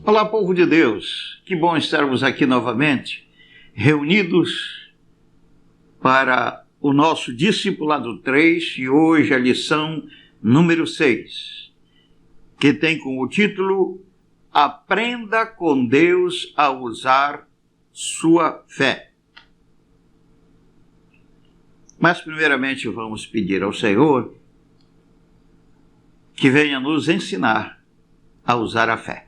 Olá, povo de Deus, que bom estarmos aqui novamente, reunidos para o nosso Discipulado 3 e hoje a lição número 6, que tem como título Aprenda com Deus a usar sua fé. Mas primeiramente vamos pedir ao Senhor que venha nos ensinar a usar a fé.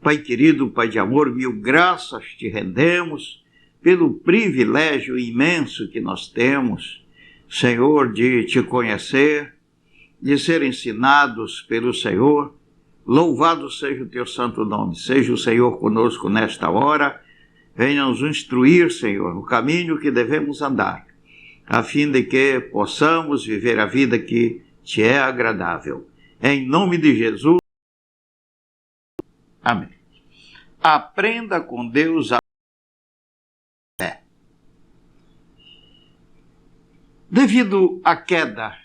Pai querido, Pai de amor, mil graças te rendemos pelo privilégio imenso que nós temos, Senhor, de te conhecer, de ser ensinados pelo Senhor. Louvado seja o teu santo nome, seja o Senhor conosco nesta hora, venha nos instruir, Senhor, no caminho que devemos andar, a fim de que possamos viver a vida que te é agradável. Em nome de Jesus. Amém. Aprenda com Deus a fé. Devido à queda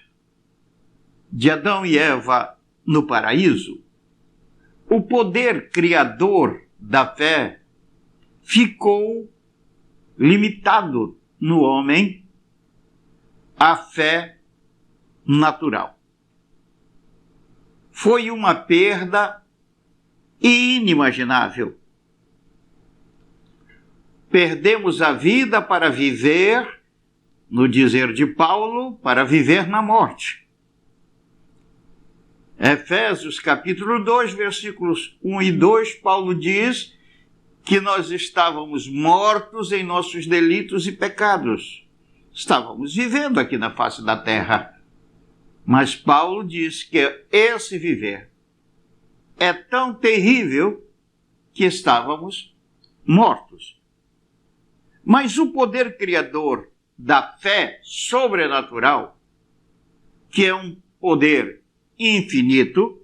de Adão e Eva no paraíso, o poder criador da fé ficou limitado no homem à fé natural. Foi uma perda inimaginável. Perdemos a vida para viver, no dizer de Paulo, para viver na morte. Efésios capítulo 2, versículos 1 e 2, Paulo diz que nós estávamos mortos em nossos delitos e pecados. Estávamos vivendo aqui na face da terra. Mas Paulo diz que esse viver é tão terrível que estávamos mortos. Mas o poder criador da fé sobrenatural, que é um poder infinito,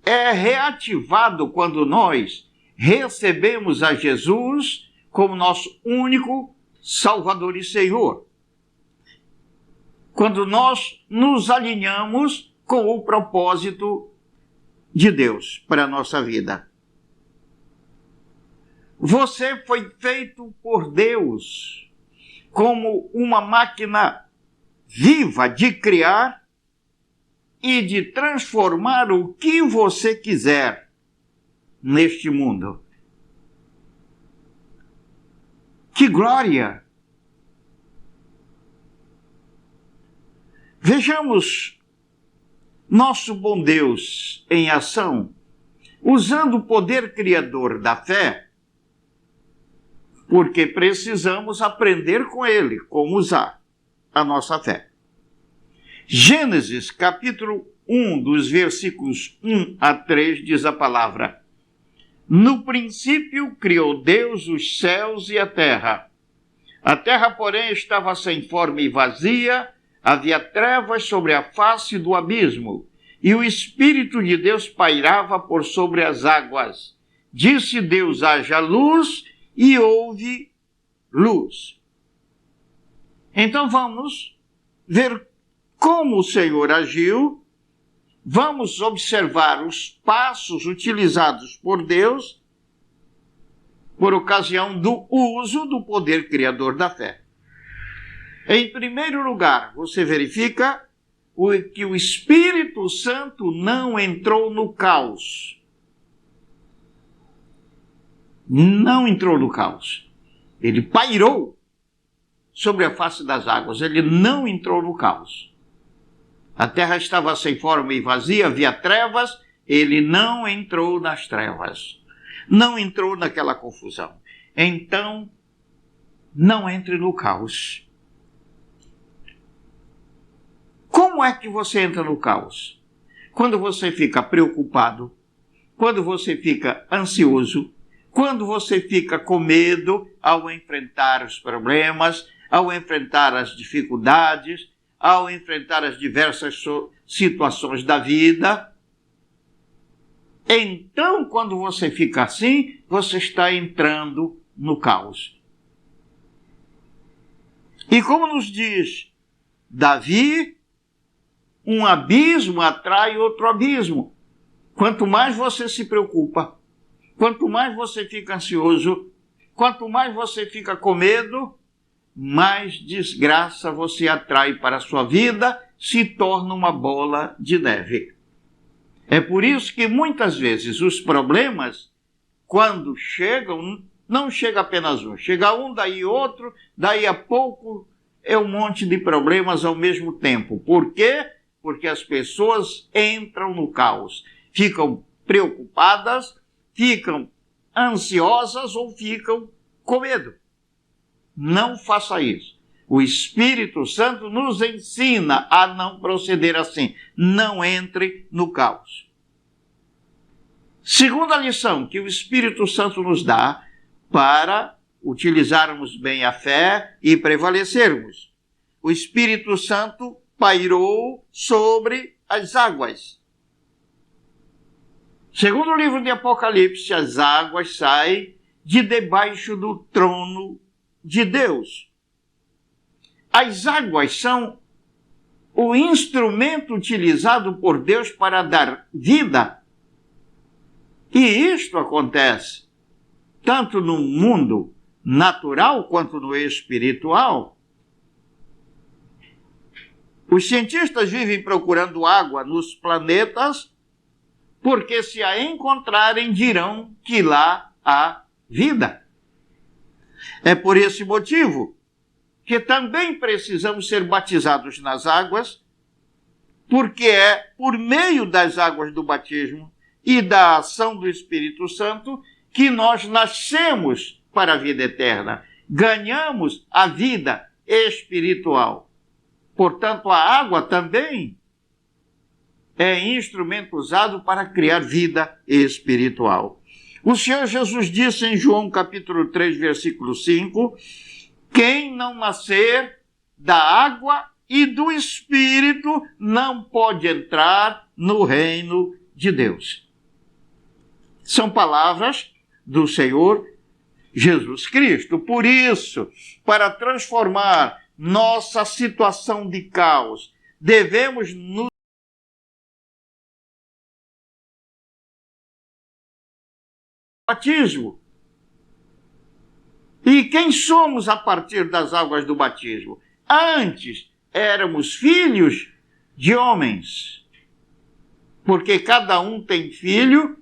é reativado quando nós recebemos a Jesus como nosso único Salvador e Senhor. Quando nós nos alinhamos com o propósito de Deus para a nossa vida. Você foi feito por Deus como uma máquina viva de criar e de transformar o que você quiser neste mundo. Que glória! Vejamos nosso bom Deus em ação, usando o poder criador da fé, porque precisamos aprender com ele como usar a nossa fé. Gênesis capítulo 1, dos versículos 1 a 3, diz a palavra: No princípio criou Deus os céus e a terra. A terra, porém, estava sem forma e vazia, havia trevas sobre a face do abismo, e o Espírito de Deus pairava por sobre as águas. Disse Deus: haja luz, e houve luz. Então vamos ver como o Senhor agiu, vamos observar os passos utilizados por Deus por ocasião do uso do poder criador da fé. Em primeiro lugar, você verifica que o Espírito Santo não entrou no caos. Não entrou no caos. Ele pairou sobre a face das águas. Ele não entrou no caos. A terra estava sem forma e vazia, havia trevas. Ele não entrou nas trevas. Não entrou naquela confusão. Então, não entre no caos. Como é que você entra no caos? Quando você fica preocupado, quando você fica ansioso, quando você fica com medo ao enfrentar os problemas, ao enfrentar as dificuldades, ao enfrentar as diversas situações da vida. Então, quando você fica assim, você está entrando no caos. E como nos diz Davi, um abismo atrai outro abismo. Quanto mais você se preocupa, Quanto mais você fica ansioso, quanto mais você fica com medo, mais desgraça você atrai para a sua vida, se torna uma bola de neve. É por isso que muitas vezes os problemas, quando chegam, não chega apenas um, chega um, daí outro, daí a pouco é um monte de problemas ao mesmo tempo. Por quê? Porque as pessoas entram no caos, ficam preocupadas, ficam ansiosas ou ficam com medo. Não faça isso. O Espírito Santo nos ensina a não proceder assim. Não entre no caos. Segunda lição que o Espírito Santo nos dá para utilizarmos bem a fé e prevalecermos. O Espírito Santo pairou sobre as águas. Segundo o livro de Apocalipse, as águas saem de debaixo do trono de Deus. As águas são o instrumento utilizado por Deus para dar vida. E isto acontece tanto no mundo natural quanto no espiritual. Os cientistas vivem procurando água nos planetas, porque se a encontrarem, dirão que lá há vida. É por esse motivo que também precisamos ser batizados nas águas, porque é por meio das águas do batismo e da ação do Espírito Santo que nós nascemos para a vida eterna, ganhamos a vida espiritual. Portanto, a água também é instrumento usado para criar vida espiritual. O Senhor Jesus disse em João capítulo 3, versículo 5, quem não nascer da água e do Espírito não pode entrar no reino de Deus. São palavras do Senhor Jesus Cristo. Por isso, para transformar nossa situação de caos, devemos nos batismo. E quem somos a partir das águas do batismo? Antes éramos filhos de homens, porque cada um tem filho.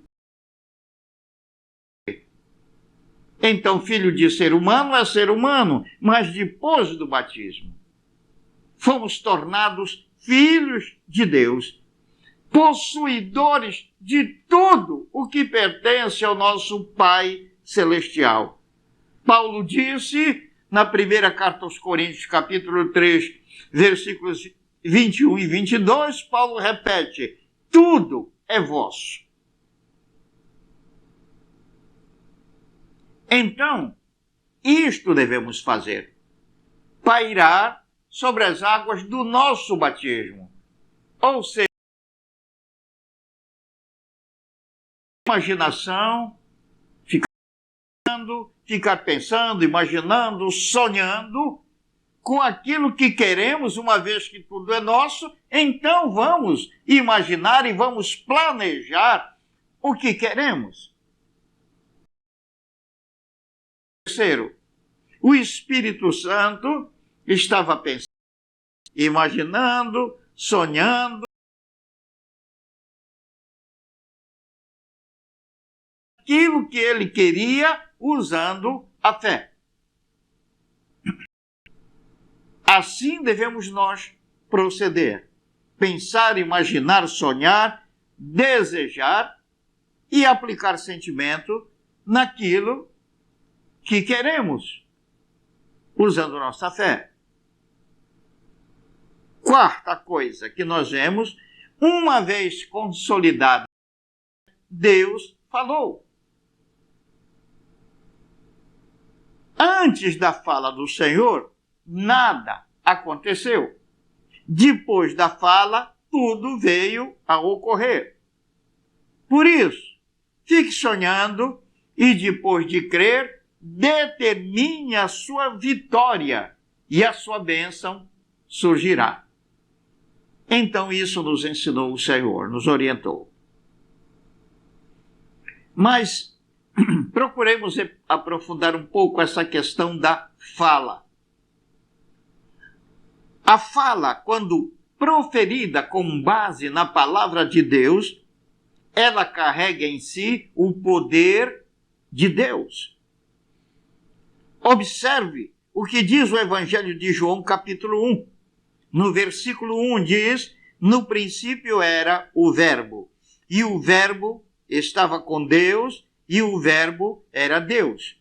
Então, filho de ser humano é ser humano, mas depois do batismo, fomos tornados filhos de Deus, possuidores de tudo o que pertence ao nosso Pai Celestial. Paulo disse, na primeira carta aos Coríntios, capítulo 3, versículos 21 e 22, Paulo repete, tudo é vosso. Então, isto devemos fazer, pairar sobre as águas do nosso batismo, ou seja, imaginação, ficar pensando, imaginando, sonhando com aquilo que queremos, uma vez que tudo é nosso, então vamos imaginar e vamos planejar o que queremos. Terceiro, o Espírito Santo estava pensando, imaginando, sonhando, aquilo que ele queria usando a fé. Assim devemos nós proceder. Pensar, imaginar, sonhar, desejar e aplicar sentimento naquilo que queremos, usando nossa fé. Quarta coisa que nós vemos, uma vez consolidada, Deus falou. Antes da fala do Senhor, nada aconteceu. Depois da fala, tudo veio a ocorrer. Por isso, fique sonhando e depois de crer, determine a sua vitória e a sua bênção surgirá. Então isso nos ensinou o Senhor, nos orientou. Mas procuremos aprofundar um pouco essa questão da fala. A fala, quando proferida com base na palavra de Deus, ela carrega em si o poder de Deus. Observe o que diz o Evangelho de João, capítulo 1. No versículo 1 diz: no princípio era o Verbo, e o Verbo estava com Deus, e o Verbo era Deus.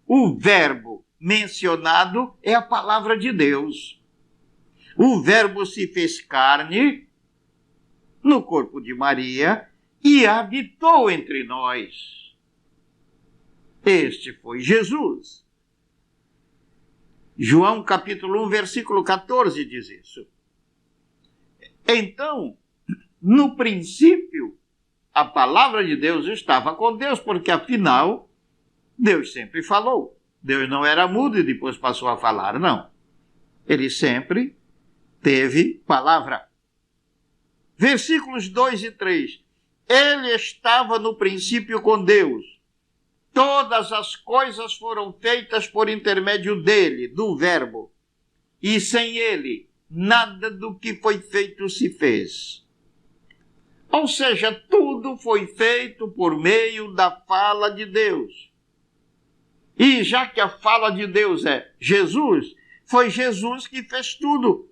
O Verbo mencionado é a palavra de Deus. O Verbo se fez carne no corpo de Maria e habitou entre nós. Este foi Jesus. João capítulo 1, versículo 14 diz isso. Então, no princípio, a palavra de Deus estava com Deus, porque afinal, Deus sempre falou. Deus não era mudo e depois passou a falar, não. Ele sempre teve palavra. Versículos 2 e 3. Ele estava no princípio com Deus. Todas as coisas foram feitas por intermédio dele, do Verbo. E sem ele, nada do que foi feito se fez. Ou seja, tudo foi feito por meio da fala de Deus. E já que a fala de Deus é Jesus, foi Jesus que fez tudo.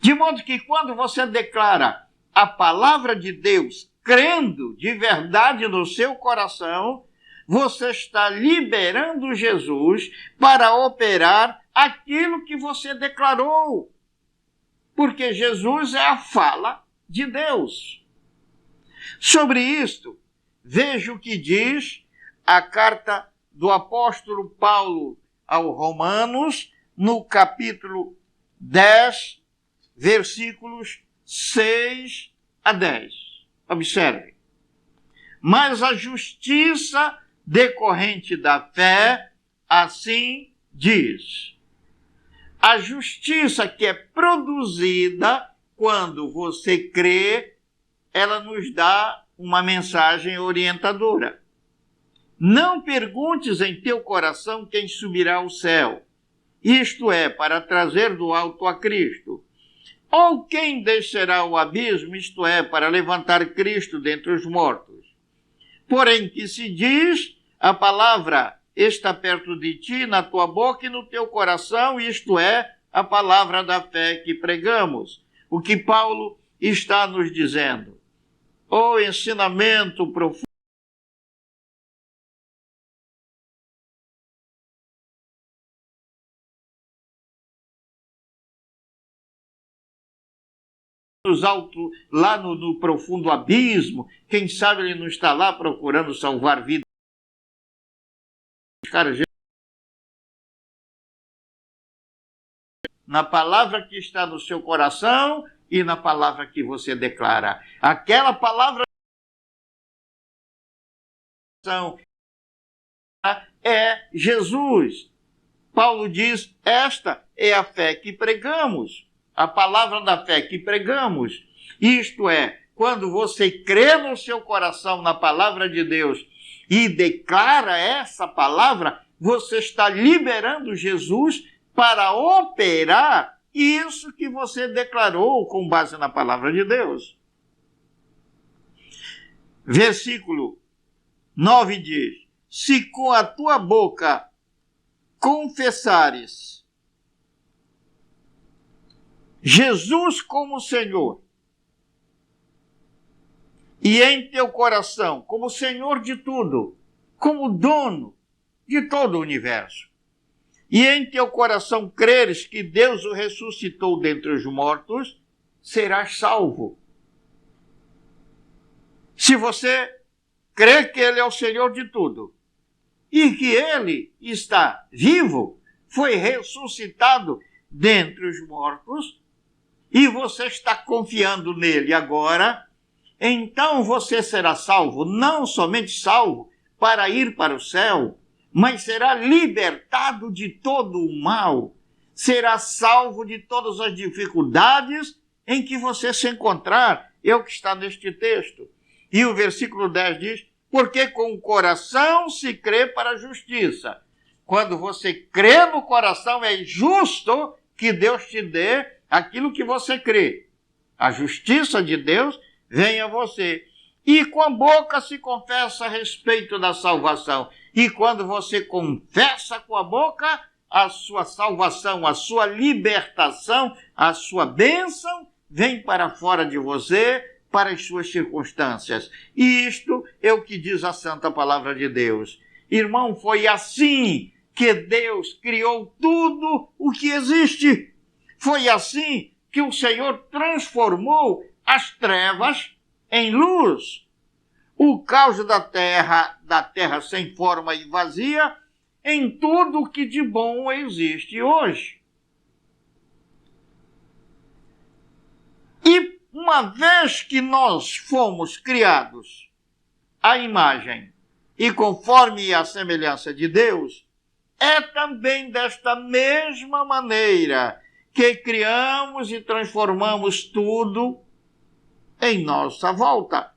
De modo que quando você declara a palavra de Deus, crendo de verdade no seu coração, você está liberando Jesus para operar aquilo que você declarou. Porque Jesus é a fala de Deus. Sobre isto, veja o que diz a carta do apóstolo Paulo aos Romanos, no capítulo 10, versículos 6 a 10. Observe. Mas a justiça decorrente da fé, assim diz. A justiça que é produzida quando você crê, ela nos dá uma mensagem orientadora. Não perguntes em teu coração quem subirá ao céu, isto é, para trazer do alto a Cristo. Ou quem descerá ao abismo, isto é, para levantar Cristo dentre os mortos. Porém, que se diz, a palavra está perto de ti, na tua boca e no teu coração, isto é, a palavra da fé que pregamos. O que Paulo está nos dizendo. O ensinamento profundo alto, lá no profundo abismo, quem sabe ele não está lá procurando salvar vidas. Cara, na palavra que está no seu coração e na palavra que você declara. Aquela palavra é Jesus. Paulo diz, esta é a fé que pregamos. A palavra da fé que pregamos. Isto é, quando você crê no seu coração na palavra de Deus e declara essa palavra, você está liberando Jesus para operar isso que você declarou com base na palavra de Deus. Versículo 9 diz, se com a tua boca confessares Jesus como Senhor, e em teu coração como Senhor de tudo, como dono de todo o universo, e em teu coração creres que Deus o ressuscitou dentre os mortos, serás salvo. Se você crê que Ele é o Senhor de tudo, e que Ele está vivo, foi ressuscitado dentre os mortos, e você está confiando nele agora, então você será salvo, não somente salvo para ir para o céu, mas será libertado de todo o mal, será salvo de todas as dificuldades em que você se encontrar. É o que está neste texto. E o versículo 10 diz, Porque com o coração se crê para a justiça. Quando você crê no coração, é justo que Deus te dê aquilo que você crê. A justiça de Deus vem a você. E com a boca se confessa a respeito da salvação. E quando você confessa com a boca a sua salvação, a sua libertação, a sua bênção, vem para fora de você, para as suas circunstâncias. E isto é o que diz a Santa Palavra de Deus. Irmão, foi assim que Deus criou tudo o que existe. Foi assim que o Senhor transformou as trevas em luz. O caos da terra sem forma e vazia, em tudo o que de bom existe hoje. E uma vez que nós fomos criados à imagem e conforme a semelhança de Deus, é também desta mesma maneira que criamos e transformamos tudo em nossa volta.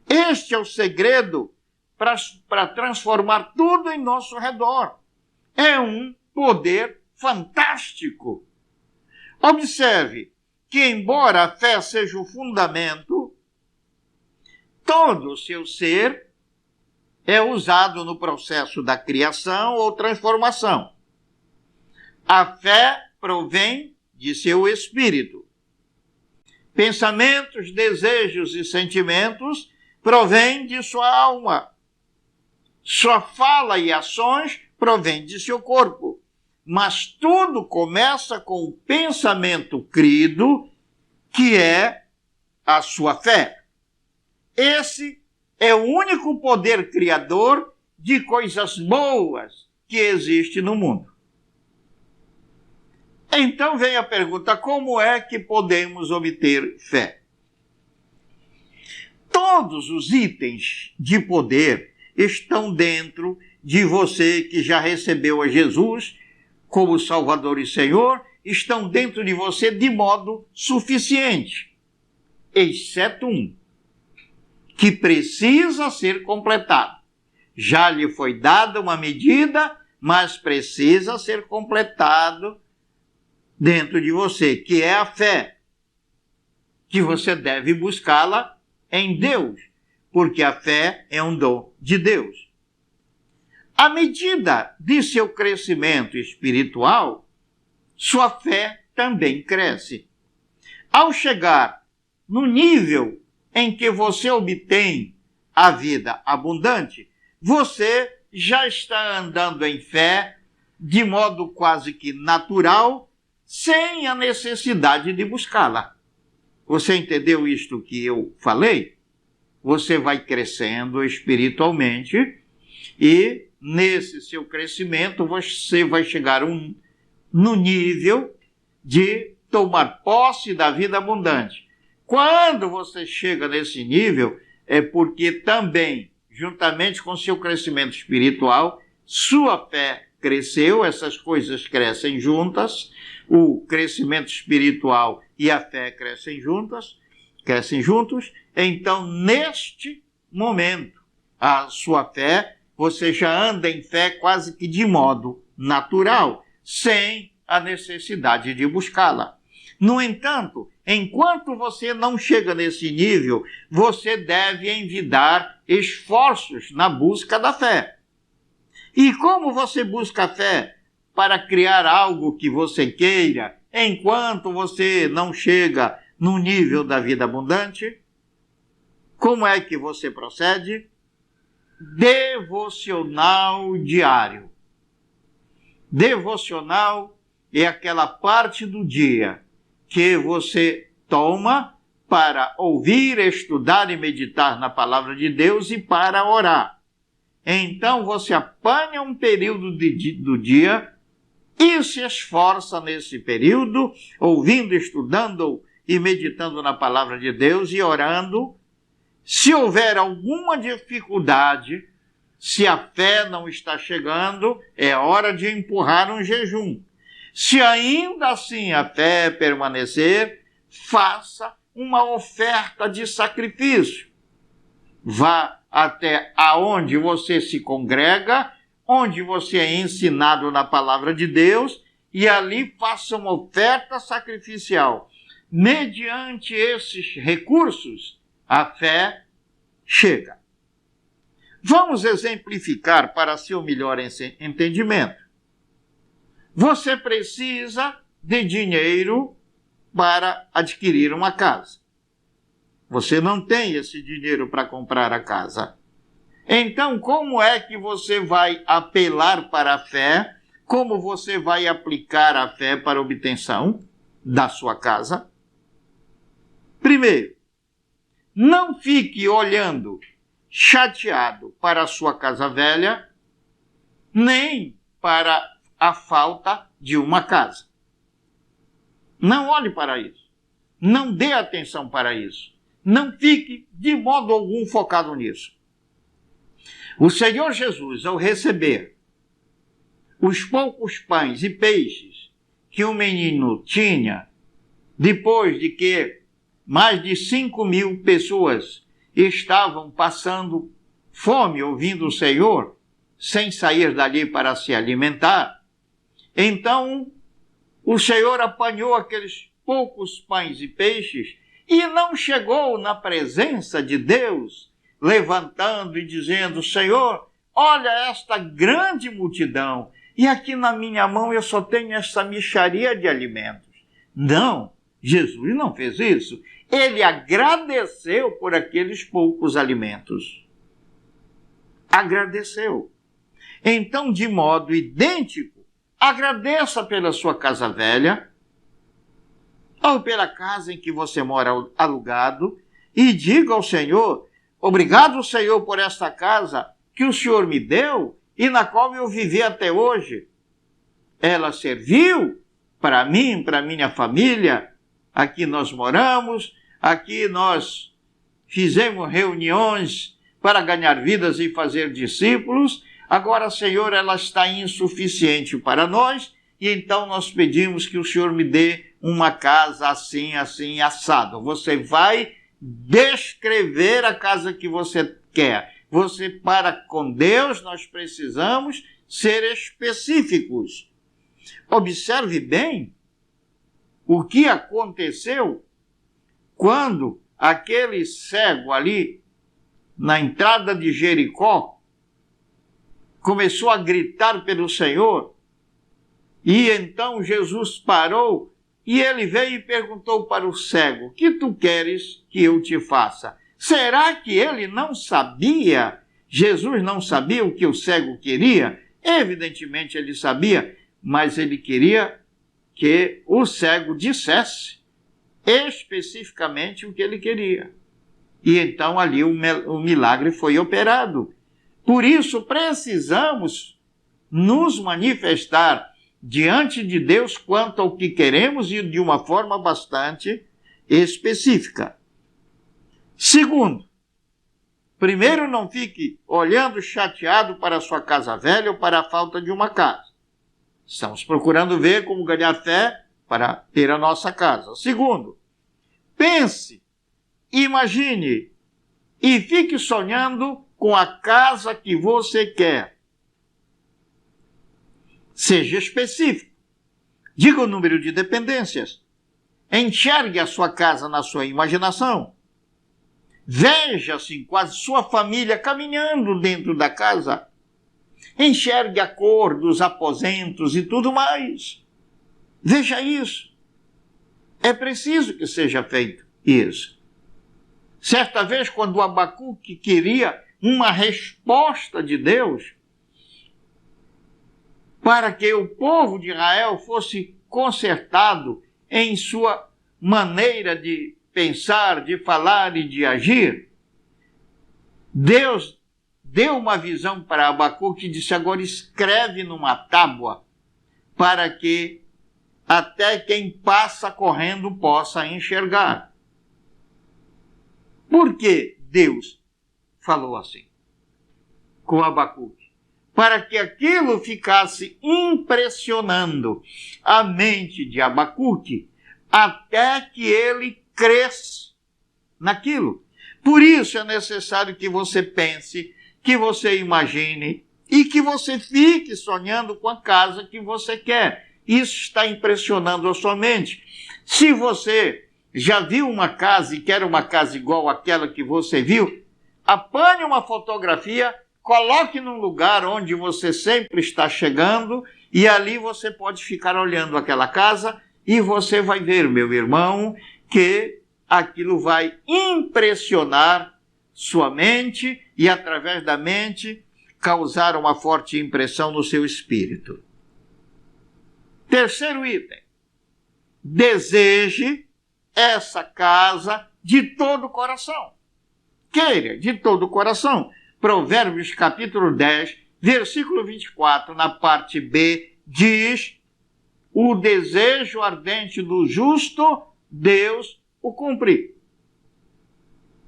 Este é o segredo para transformar tudo em nosso redor. É um poder fantástico. Observe que, embora a fé seja o fundamento, todo o seu ser é usado no processo da criação ou transformação. A fé provém de seu espírito. Pensamentos, desejos e sentimentos provêm de sua alma. Sua fala e ações provêm de seu corpo. Mas tudo começa com o pensamento crido, que é a sua fé. Esse é o único poder criador de coisas boas que existe no mundo. Então vem a pergunta: como é que podemos obter fé? Todos os itens de poder estão dentro de você que já recebeu a Jesus como Salvador e Senhor, estão dentro de você de modo suficiente, exceto um, que precisa ser completado. Já lhe foi dada uma medida, mas precisa ser completado dentro de você, que é a fé, que você deve buscá-la em Deus, porque a fé é um dom de Deus. À medida de seu crescimento espiritual, sua fé também cresce. Ao chegar no nível em que você obtém a vida abundante, você já está andando em fé de modo quase que natural, sem a necessidade de buscá-la. Você entendeu isto que eu falei? Você vai crescendo espiritualmente e nesse seu crescimento você vai chegar no nível de tomar posse da vida abundante. Quando você chega nesse nível, é porque também, juntamente com seu crescimento espiritual, sua fé cresceu, essas coisas crescem juntas, o crescimento espiritual e a fé crescem juntos. Então, neste momento, a sua fé, você já anda em fé quase que de modo natural, sem a necessidade de buscá-la. No entanto, enquanto você não chega nesse nível, você deve envidar esforços na busca da fé. E como você busca a fé? Para criar algo que você queira, enquanto você não chega no nível da vida abundante? Como é que você procede? Devocional diário. Devocional é aquela parte do dia que você toma para ouvir, estudar e meditar na palavra de Deus e para orar. Então você apanha um período do dia e se esforça nesse período, ouvindo, estudando e meditando na palavra de Deus e orando. Se houver alguma dificuldade, se a fé não está chegando, é hora de empurrar um jejum. Se ainda assim a fé permanecer, faça uma oferta de sacrifício. Vá até aonde você se congrega, onde você é ensinado na palavra de Deus, e ali faça uma oferta sacrificial. Mediante esses recursos, a fé chega. Vamos exemplificar para seu melhor entendimento. Você precisa de dinheiro para adquirir uma casa. Você não tem esse dinheiro para comprar a casa. Então, como é que você vai apelar para a fé? Como você vai aplicar a fé para a obtenção da sua casa? Primeiro, não fique olhando chateado para a sua casa velha, nem para a falta de uma casa. Não olhe para isso. Não dê atenção para isso. Não fique de modo algum focado nisso. O Senhor Jesus, ao receber os poucos pães e peixes que o menino tinha, depois de que mais de 5.000 pessoas estavam passando fome ouvindo o Senhor, sem sair dali para se alimentar, então o Senhor apanhou aqueles poucos pães e peixes e não chegou na presença de Deus, levantando e dizendo: Senhor, olha esta grande multidão, e aqui na minha mão eu só tenho essa mixaria de alimentos. Não, Jesus não fez isso. Ele agradeceu por aqueles poucos alimentos. Agradeceu. Então, de modo idêntico, agradeça pela sua casa velha, ou pela casa em que você mora alugado, e diga ao Senhor: obrigado, Senhor, por esta casa que o Senhor me deu e na qual eu vivi até hoje. Ela serviu para mim, para minha família. Aqui nós moramos, aqui nós fizemos reuniões para ganhar vidas e fazer discípulos. Agora, Senhor, ela está insuficiente para nós, e então nós pedimos que o Senhor me dê uma casa assim, assim, assado. Você vai descrever a casa que você quer. Para com Deus, nós precisamos ser específicos. Observe bem o que aconteceu quando aquele cego ali, na entrada de Jericó, começou a gritar pelo Senhor, e então Jesus parou, e ele veio e perguntou para o cego: o que tu queres que eu te faça? Será que ele não sabia? Jesus não sabia o que o cego queria? Evidentemente ele sabia, mas ele queria que o cego dissesse especificamente o que ele queria. E então ali o milagre foi operado. Por isso precisamos nos manifestar diante de Deus quanto ao que queremos e de uma forma bastante específica. Segundo, primeiro, não fique olhando chateado para a sua casa velha ou para a falta de uma casa. Estamos procurando ver como ganhar fé para ter a nossa casa. Segundo, pense, imagine e fique sonhando com a casa que você quer. Seja específico. Diga o número de dependências. Enxergue a sua casa na sua imaginação. Veja-se com a sua família caminhando dentro da casa. Enxergue a cor dos aposentos e tudo mais. Veja isso. É preciso que seja feito isso. Certa vez, quando Abacuque queria uma resposta de Deus para que o povo de Israel fosse consertado em sua maneira de pensar, de falar e de agir, Deus deu uma visão para Abacuque e disse: agora escreve numa tábua para que até quem passa correndo possa enxergar. Por que Deus falou assim com Abacuque? Para que aquilo ficasse impressionando a mente de Abacuque até que ele cresce naquilo. Por isso é necessário que você pense, que você imagine e que você fique sonhando com a casa que você quer. Isso está impressionando a sua mente. Se você já viu uma casa e quer uma casa igual àquela que você viu, apanhe uma fotografia, coloque num lugar onde você sempre está chegando e ali você pode ficar olhando aquela casa e você vai ver, meu irmão, que aquilo vai impressionar sua mente e, através da mente, causar uma forte impressão no seu espírito. Terceiro item. Deseje essa casa de todo o coração. Queira de todo o coração. Provérbios capítulo 10, versículo 24, na parte B, diz: o desejo ardente do justo, Deus o cumpre.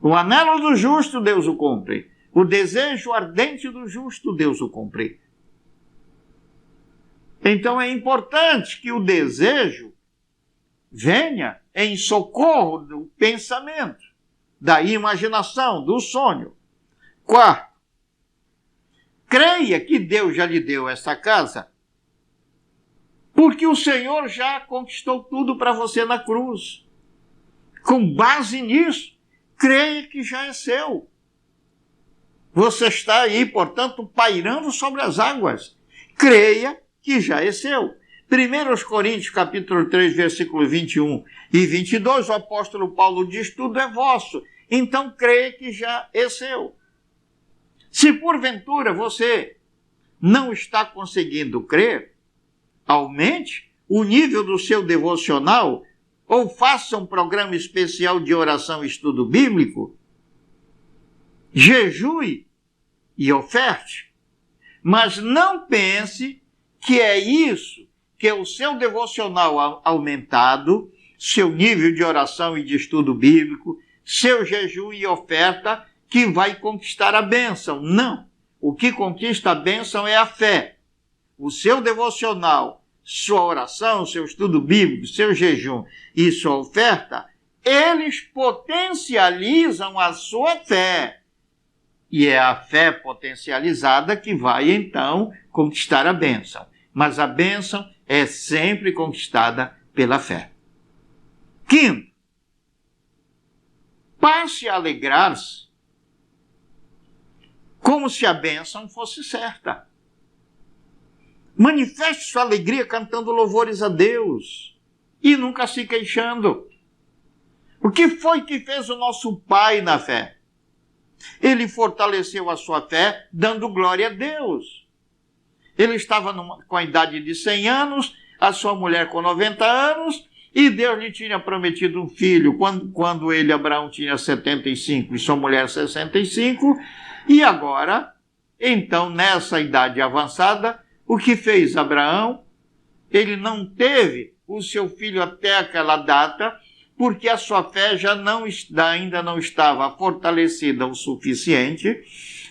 O anelo do justo, Deus o cumpre. O desejo ardente do justo, Deus o cumpre. Então é importante que o desejo venha em socorro do pensamento, da imaginação, do sonho. Quarto, creia que Deus já lhe deu essa casa, porque o Senhor já conquistou tudo para você na cruz. Com base nisso, creia que já é seu. Você está aí, portanto, pairando sobre as águas. Creia que já é seu. 1 Coríntios, capítulo 3, versículo 21 e 22, o apóstolo Paulo diz: tudo é vosso. Então, creia que já é seu. Se porventura você não está conseguindo crer, aumente o nível do seu devocional ou faça um programa especial de oração e estudo bíblico, jejue e oferte. Mas não pense que é isso, que é o seu devocional aumentado, seu nível de oração e de estudo bíblico, seu jejum e oferta, que vai conquistar a bênção. Não. O que conquista a bênção é a fé. O seu devocional, sua oração, seu estudo bíblico, seu jejum e sua oferta, eles potencializam a sua fé. E é a fé potencializada que vai, então, conquistar a bênção. Mas a bênção é sempre conquistada pela fé. Quinto, passe a alegrar-se como se a bênção fosse certa. Manifeste sua alegria cantando louvores a Deus e nunca se queixando. O que foi que fez o nosso pai na fé? Ele fortaleceu a sua fé dando glória a Deus. Ele estava com a idade de 100 anos, a sua mulher com 90 anos, e Deus lhe tinha prometido um filho quando ele, Abraão, tinha 75 e sua mulher 65. E agora, então, nessa idade avançada, o que fez Abraão? Ele não teve o seu filho até aquela data, porque a sua fé ainda não estava fortalecida o suficiente,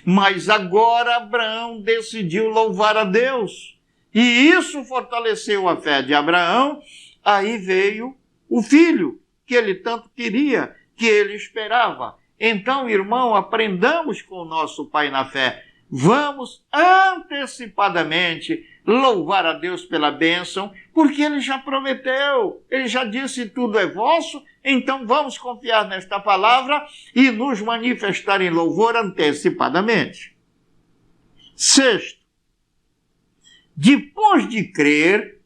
mas agora Abraão decidiu louvar a Deus. E isso fortaleceu a fé de Abraão. Aí veio o filho que ele tanto queria, que ele esperava. Então, irmão, aprendamos com o nosso pai na fé. Vamos antecipadamente louvar a Deus pela bênção, porque ele já prometeu, ele já disse: tudo é vosso. Então vamos confiar nesta palavra e nos manifestar em louvor antecipadamente. Sexto, depois de crer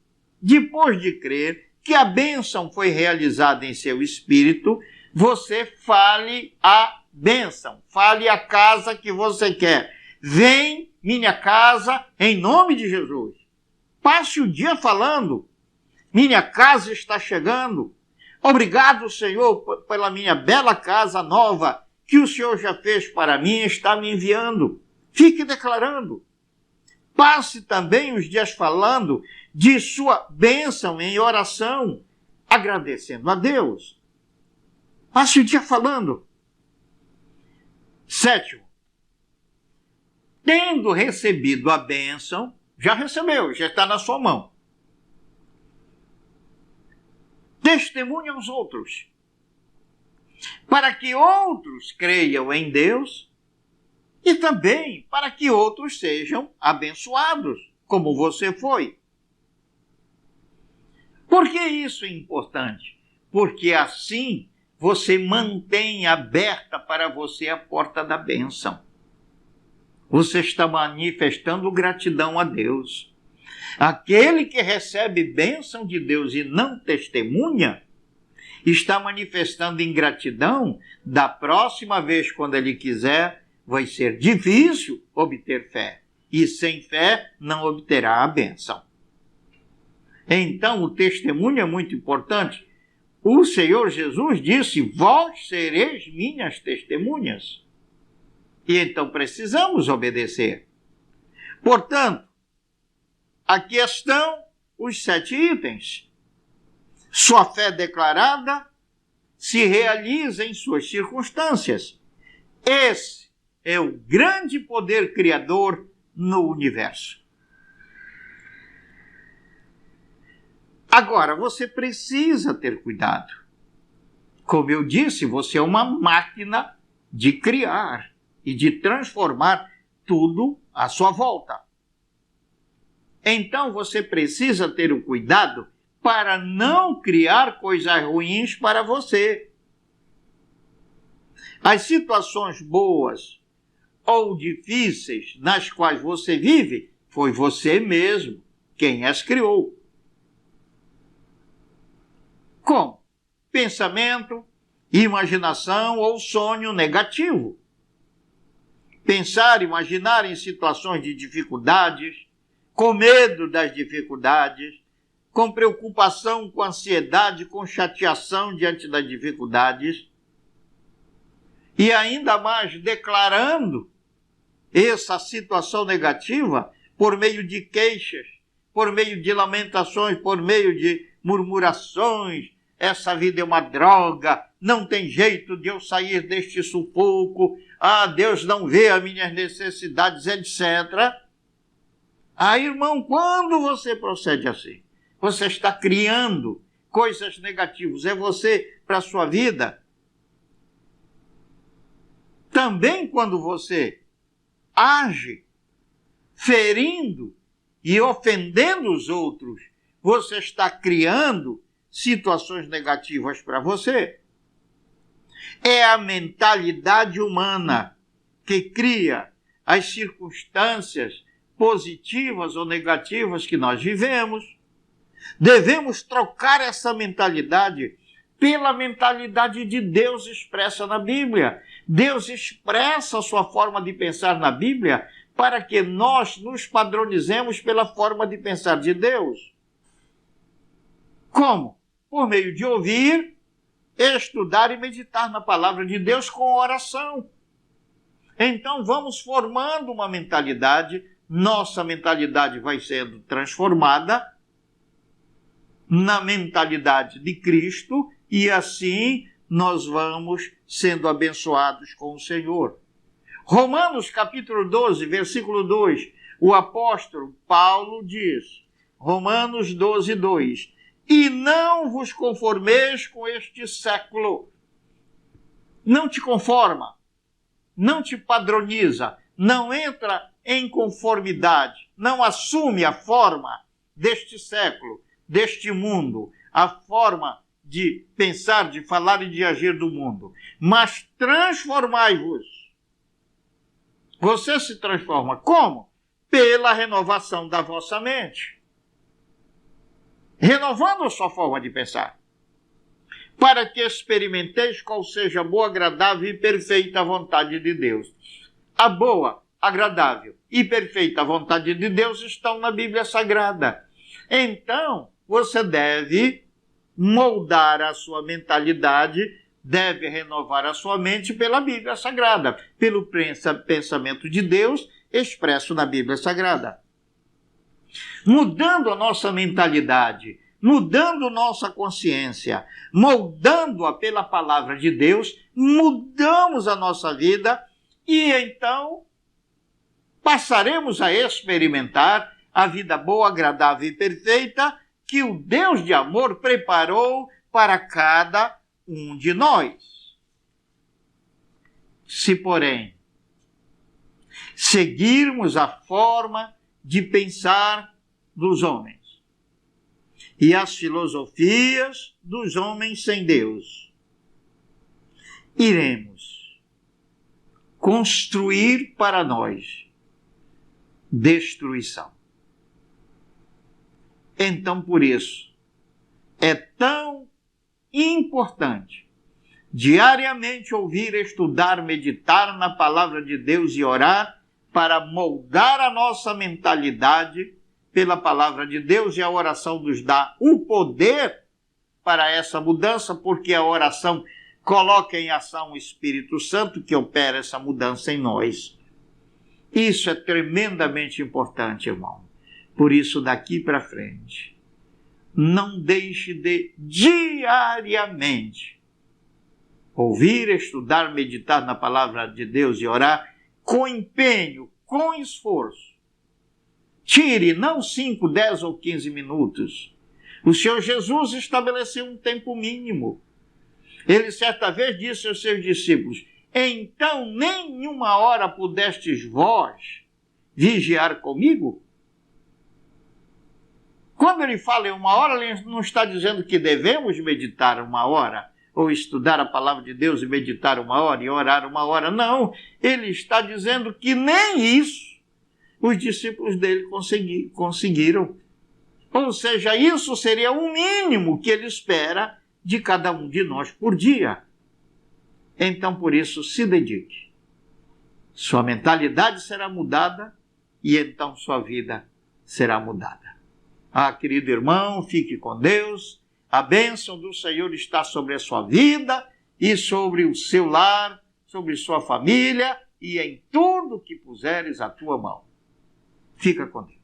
que a bênção foi realizada em seu espírito, você fale a bênção, fale a casa que você quer. Vem, minha casa, em nome de Jesus. Passe o dia falando: minha casa está chegando. Obrigado, Senhor, pela minha bela casa nova que o Senhor já fez para mim e está me enviando. Fique declarando. Passe também os dias falando de sua bênção em oração, agradecendo a Deus. Passe o dia falando. Sétimo, tendo recebido a bênção, já recebeu, já está na sua mão. Testemunhe aos outros. para que outros creiam em Deus e também para que outros sejam abençoados, como você foi. Por que isso é importante? Porque assim você mantém aberta para você a porta da bênção. Você está manifestando gratidão a Deus. Aquele que recebe bênção de Deus e não testemunha, está manifestando ingratidão. Da próxima vez, quando ele quiser, vai ser difícil obter fé. E sem fé não obterá a bênção. Então, o testemunho é muito importante. O Senhor Jesus disse: vós sereis minhas testemunhas. E então precisamos obedecer. Portanto, aqui estão os 7 itens. Sua fé declarada se realiza em suas circunstâncias. Esse é o grande poder criador no universo. Agora, você precisa ter cuidado. Como eu disse, você é uma máquina de criar e de transformar tudo à sua volta. Então, você precisa ter o cuidado para não criar coisas ruins para você. As situações boas ou difíceis nas quais você vive, foi você mesmo quem as criou. Como? Pensamento, imaginação ou sonho negativo. Pensar, imaginar em situações de dificuldades, com medo das dificuldades, com preocupação, com ansiedade, com chateação diante das dificuldades, e ainda mais declarando essa situação negativa por meio de queixas, por meio de lamentações, por meio de murmurações. Essa vida é uma droga, não tem jeito de eu sair deste sufoco, Deus não vê as minhas necessidades, etc. Irmão, quando você procede assim, você está criando coisas negativas. É você para a sua vida. Também quando você age ferindo e ofendendo os outros, você está criando situações negativas para você. É a mentalidade humana que cria as circunstâncias positivas ou negativas que nós vivemos. Devemos trocar essa mentalidade pela mentalidade de Deus expressa na Bíblia. Deus expressa a sua forma de pensar na Bíblia para que nós nos padronizemos pela forma de pensar de Deus. Como? Por meio de ouvir, estudar e meditar na palavra de Deus com oração. Então vamos formando uma mentalidade, nossa mentalidade vai sendo transformada na mentalidade de Cristo e assim nós vamos sendo abençoados com o Senhor. Romanos capítulo 12, versículo 2, o apóstolo Paulo diz, Romanos 12, 2, e não vos conformeis com este século. Não te conforma, não te padroniza, não entra em conformidade, não assume a forma deste século, deste mundo, a forma de pensar, de falar e de agir do mundo, mas transformai-vos. Você se transforma como? Pela renovação da vossa mente. Renovando a sua forma de pensar, para que experimenteis qual seja a boa, agradável e perfeita vontade de Deus. A boa, agradável e perfeita vontade de Deus estão na Bíblia Sagrada. Então, você deve moldar a sua mentalidade, deve renovar a sua mente pela Bíblia Sagrada, pelo pensamento de Deus expresso na Bíblia Sagrada. Mudando a nossa mentalidade, mudando nossa consciência, moldando-a pela palavra de Deus, mudamos a nossa vida e então passaremos a experimentar a vida boa, agradável e perfeita que o Deus de amor preparou para cada um de nós. Se, porém, seguirmos a forma de pensar dos homens e as filosofias dos homens sem Deus, iremos construir para nós destruição. Então, por isso, é tão importante diariamente ouvir, estudar, meditar na palavra de Deus e orar para moldar a nossa mentalidade pela palavra de Deus, e a oração nos dá o poder para essa mudança, porque a oração coloca em ação o Espírito Santo que opera essa mudança em nós. Isso é tremendamente importante, irmão. Por isso, daqui para frente, não deixe de diariamente ouvir, estudar, meditar na palavra de Deus e orar com empenho, com esforço. Tire não 5, 10 ou 15 minutos. O Senhor Jesus estabeleceu um tempo mínimo. Ele certa vez disse aos seus discípulos: então nem uma hora pudestes vós vigiar comigo? Quando ele fala em uma hora, ele não está dizendo que devemos meditar uma hora, ou estudar a palavra de Deus e meditar uma hora e orar uma hora. Não, ele está dizendo que nem isso os discípulos dele conseguiram. Ou seja, isso seria o mínimo que ele espera de cada um de nós por dia. Então, por isso, se dedique. Sua mentalidade será mudada e então sua vida será mudada. Ah, querido irmão, fique com Deus. A bênção do Senhor está sobre a sua vida e sobre o seu lar, sobre sua família e em tudo que puseres a tua mão. Fica com Deus.